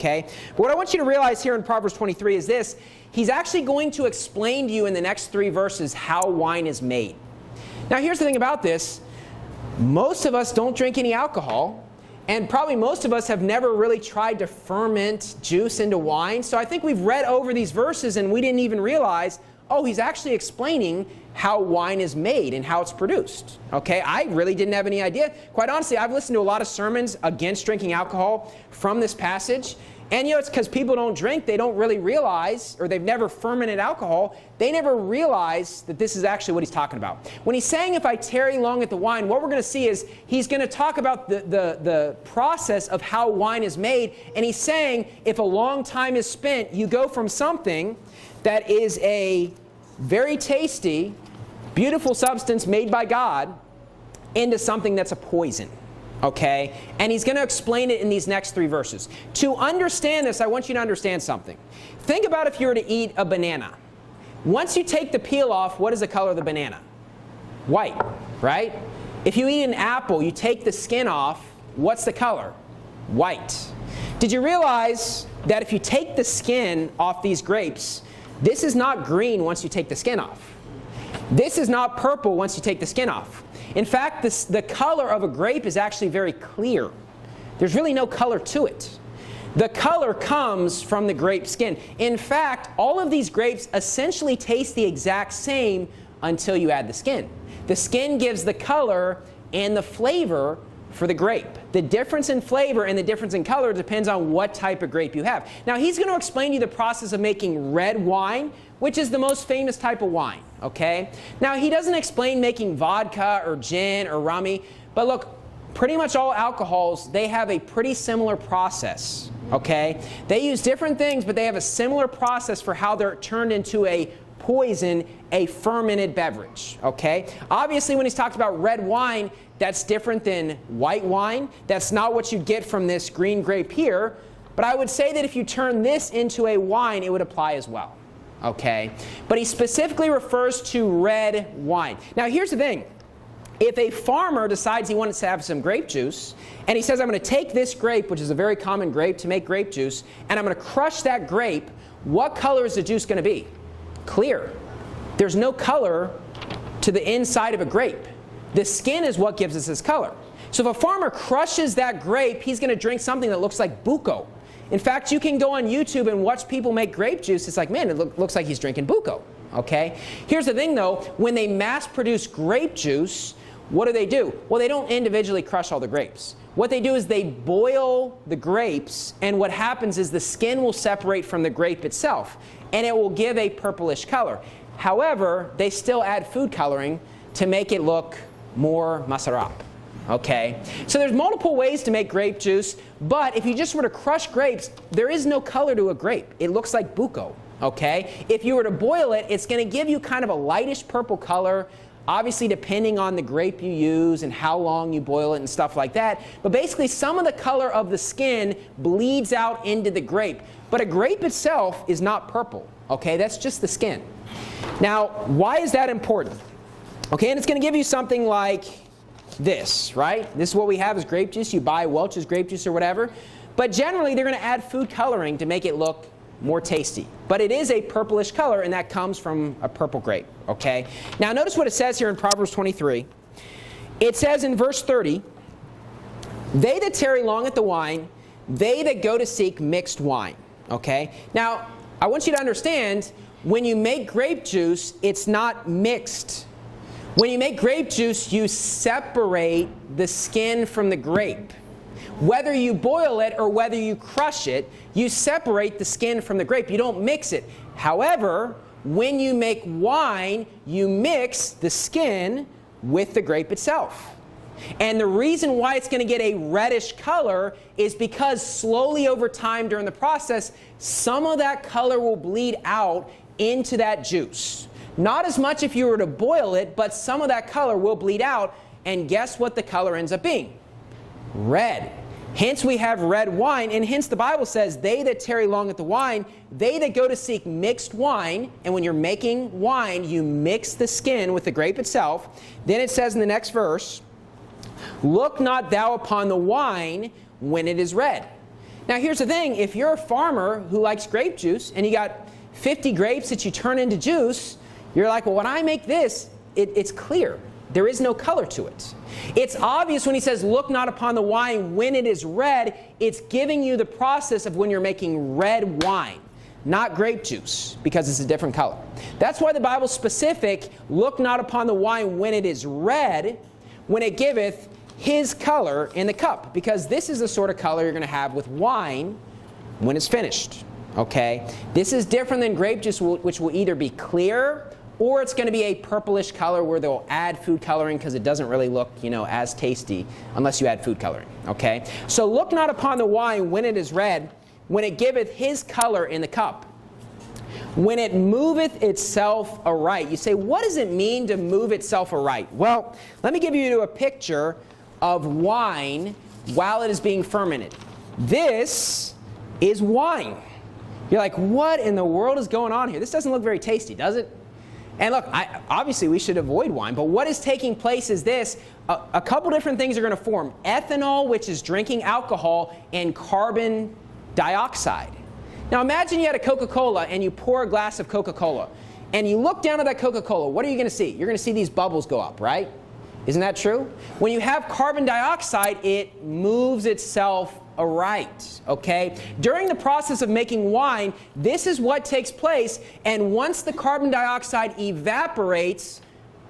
Okay? But what I want you to realize here in Proverbs 23 is this. He's actually going to explain to you in the next 3 verses how wine is made. Now here's the thing about this. Most of us don't drink any alcohol, and probably most of us have never really tried to ferment juice into wine. So I think we've read over these verses and we didn't even realize, oh, he's actually explaining how wine is made and how it's produced. Okay, I really didn't have any idea. Quite honestly, I've listened to a lot of sermons against drinking alcohol from this passage. And it's because people don't drink, they don't really realize, or they've never fermented alcohol, they never realize that this is actually what he's talking about. When he's saying, if I tarry long at the wine, what we're going to see is he's going to talk about the process of how wine is made. And he's saying, if a long time is spent, you go from something that is a very tasty, beautiful substance made by God into something that's a poison. Okay? And he's going to explain it in these next 3 verses. To understand this, I want you to understand something. Think about if you were to eat a banana. Once you take the peel off, what is the color of the banana? White, right? If you eat an apple, you take the skin off, what's the color? White. Did you realize that if you take the skin off these grapes, this is not green once you take the skin off? This is not purple once you take the skin off. In fact, the color of a grape is actually very clear. There's really no color to it. The color comes from the grape skin. In fact, all of these grapes essentially taste the exact same until you add the skin. The skin gives the color and the flavor for the grape. The difference in flavor and the difference in color depends on what type of grape you have. Now, he's going to explain to you the process of making red wine, which is the most famous type of wine, okay? Now, he doesn't explain making vodka or gin or rummy, but look, pretty much all alcohols, they have a pretty similar process, okay? They use different things, but they have a similar process for how they're turned into a poison, a fermented beverage, okay? Obviously, when he's talked about red wine, that's different than white wine. That's not what you'd get from this green grape here, but I would say that if you turn this into a wine, it would apply as well. Okay, but he specifically refers to red wine. Now here's the thing. If a farmer decides he wants to have some grape juice, and he says, I'm going to take this grape, which is a very common grape to make grape juice, and I'm going to crush that grape, what color is the juice going to be? Clear. There's no color to the inside of a grape. The skin is what gives us this color. So if a farmer crushes that grape, he's going to drink something that looks like bucco. In fact, you can go on YouTube and watch people make grape juice. It's like, man, it looks like he's drinking bucco. Okay? Here's the thing, though. When they mass produce grape juice, what do? Well, they don't individually crush all the grapes. What they do is they boil the grapes, and what happens is the skin will separate from the grape itself, and it will give a purplish color. However, they still add food coloring to make it look more masarap. Okay, so there's multiple ways to make grape juice, but if you just were to crush grapes, there is no color to a grape. It looks like bucco, okay? If you were to boil it, it's going to give you kind of a lightish purple color, obviously depending on the grape you use and how long you boil it and stuff like that. But basically, some of the color of the skin bleeds out into the grape. But a grape itself is not purple, okay? That's just the skin. Now, why is that important? Okay, and it's going to give you something like this, right? This is what we have is grape juice. You buy Welch's grape juice or whatever. But generally, they're going to add food coloring to make it look more tasty. But it is a purplish color, and that comes from a purple grape, okay? Now, notice what it says here in Proverbs 23. It says in verse 30, they that tarry long at the wine, they that go to seek mixed wine, okay? Now, I want you to understand, when you make grape juice, it's not mixed. When you make grape juice, you separate the skin from the grape. Whether you boil it or whether you crush it, you separate the skin from the grape. You don't mix it. However, when you make wine, you mix the skin with the grape itself. And the reason why it's going to get a reddish color is because slowly over time during the process, some of that color will bleed out into that juice. Not as much if you were to boil it, but some of that color will bleed out, and guess what the color ends up being? Red. Hence we have red wine, and hence the Bible says, they that tarry long at the wine, they that go to seek mixed wine, and when you're making wine, you mix the skin with the grape itself. Then it says in the next verse, look not thou upon the wine when it is red. Now here's the thing, if you're a farmer who likes grape juice and you got 50 grapes that you turn into juice, you're like, well, when I make this, it's clear. There is no color to it. It's obvious when he says, look not upon the wine when it is red. It's giving you the process of when you're making red wine, not grape juice, because it's a different color. That's why the Bible's specific, look not upon the wine when it is red, when it giveth his color in the cup, because this is the sort of color you're going to have with wine when it's finished. Okay? This is different than grape juice, which will either be clear or it's going to be a purplish color where they'll add food coloring because it doesn't really look, as tasty unless you add food coloring. Okay? So look not upon the wine when it is red, when it giveth his color in the cup, when it moveth itself aright. You say, what does it mean to move itself aright? Well, let me give you a picture of wine while it is being fermented. This is wine. You're like, what in the world is going on here? This doesn't look very tasty, does it? And look, obviously we should avoid wine, but what is taking place is this. A couple different things are going to form. Ethanol, which is drinking alcohol, and carbon dioxide. Now imagine you had a Coca-Cola and you pour a glass of Coca-Cola and you look down at that Coca-Cola. What are you going to see? You're going to see these bubbles go up, right? Isn't that true? When you have carbon dioxide, it moves itself aright, okay? During the process of making wine, this is what takes place, and once the carbon dioxide evaporates,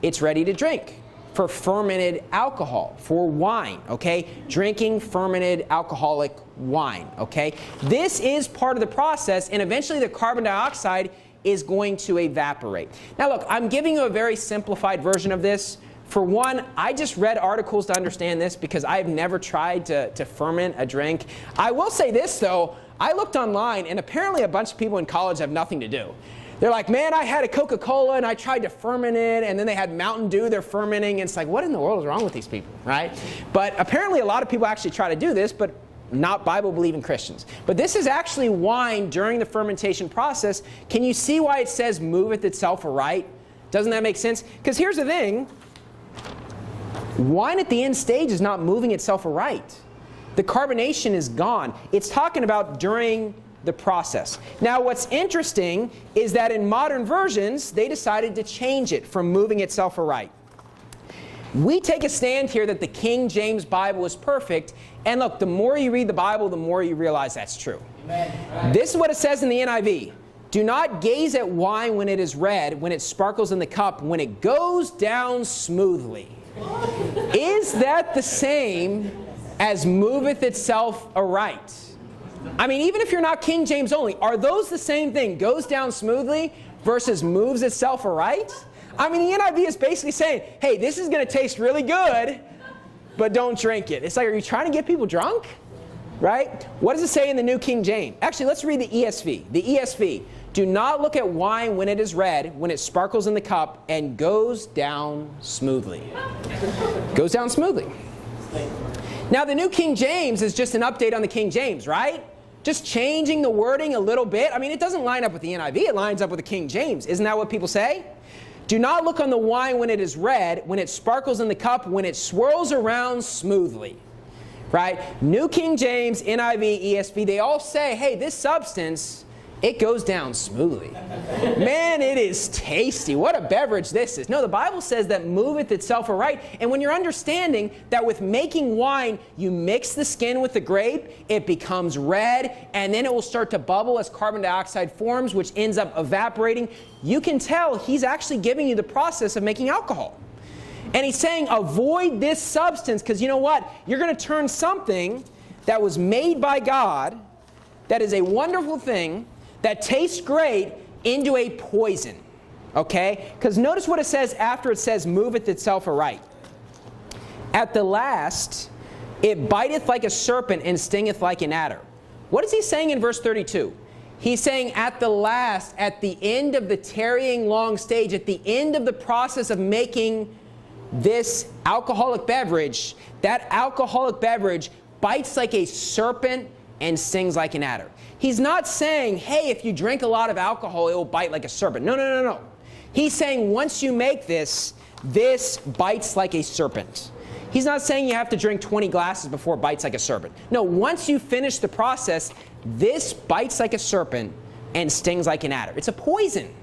it's ready to drink for fermented alcohol, for wine, okay? Drinking fermented alcoholic wine, okay? This is part of the process, and eventually the carbon dioxide is going to evaporate. Now look, I'm giving you a very simplified version of this. For one, I just read articles to understand this because I've never tried to ferment a drink. I will say this though, I looked online and apparently a bunch of people in college have nothing to do. They're like, man, I had a Coca-Cola and I tried to ferment it, and then they had Mountain Dew they're fermenting, and it's like, what in the world is wrong with these people, right? But apparently a lot of people actually try to do this, but not Bible-believing Christians. But this is actually wine during the fermentation process. Can you see why it says moveth itself aright? Doesn't that make sense? Because here's the thing. Wine at the end stage is not moving itself aright. The carbonation is gone. It's talking about during the process. Now what's interesting is that in modern versions, they decided to change it from moving itself aright. We take a stand here that the King James Bible is perfect, and look, the more you read the Bible, the more you realize that's true. Amen. This is what it says in the NIV. Do not gaze at wine when it is red, when it sparkles in the cup, when it goes down smoothly. Is that the same as moveth itself aright? I mean, even if you're not King James only, are those the same thing? Goes down smoothly versus moves itself aright? I mean, the NIV is basically saying, hey, this is going to taste really good, but don't drink it. It's like, are you trying to get people drunk? Right? What does it say in the New King James? Actually, let's read the ESV. The ESV. Do not look at wine when it is red, when it sparkles in the cup, and goes down smoothly. Goes down smoothly. Now, the New King James is just an update on the King James, right? Just changing the wording a little bit. I mean, it doesn't line up with the NIV. It lines up with the King James. Isn't that what people say? Do not look on the wine when it is red, when it sparkles in the cup, when it swirls around smoothly. Right? New King James, NIV, ESV, they all say, hey, this substance, it goes down smoothly. Man, it is tasty. What a beverage this is. No, the Bible says that moveth itself aright. And when you're understanding that with making wine, you mix the skin with the grape, it becomes red, and then it will start to bubble as carbon dioxide forms, which ends up evaporating, you can tell he's actually giving you the process of making alcohol. And he's saying, avoid this substance, because you know what? You're going to turn something that was made by God, that is a wonderful thing, that tastes great, into a poison. Okay? Because notice what it says after it says, moveth itself aright. At the last, it biteth like a serpent and stingeth like an adder. What is he saying in verse 32? He's saying at the last, at the end of the tarrying long stage, at the end of the process of making this alcoholic beverage, that alcoholic beverage bites like a serpent and stings like an adder. He's not saying, hey, if you drink a lot of alcohol, it will bite like a serpent. No, no, no, no. He's saying once you make this, this bites like a serpent. He's not saying you have to drink 20 glasses before it bites like a serpent. No, once you finish the process, this bites like a serpent and stings like an adder. It's a poison.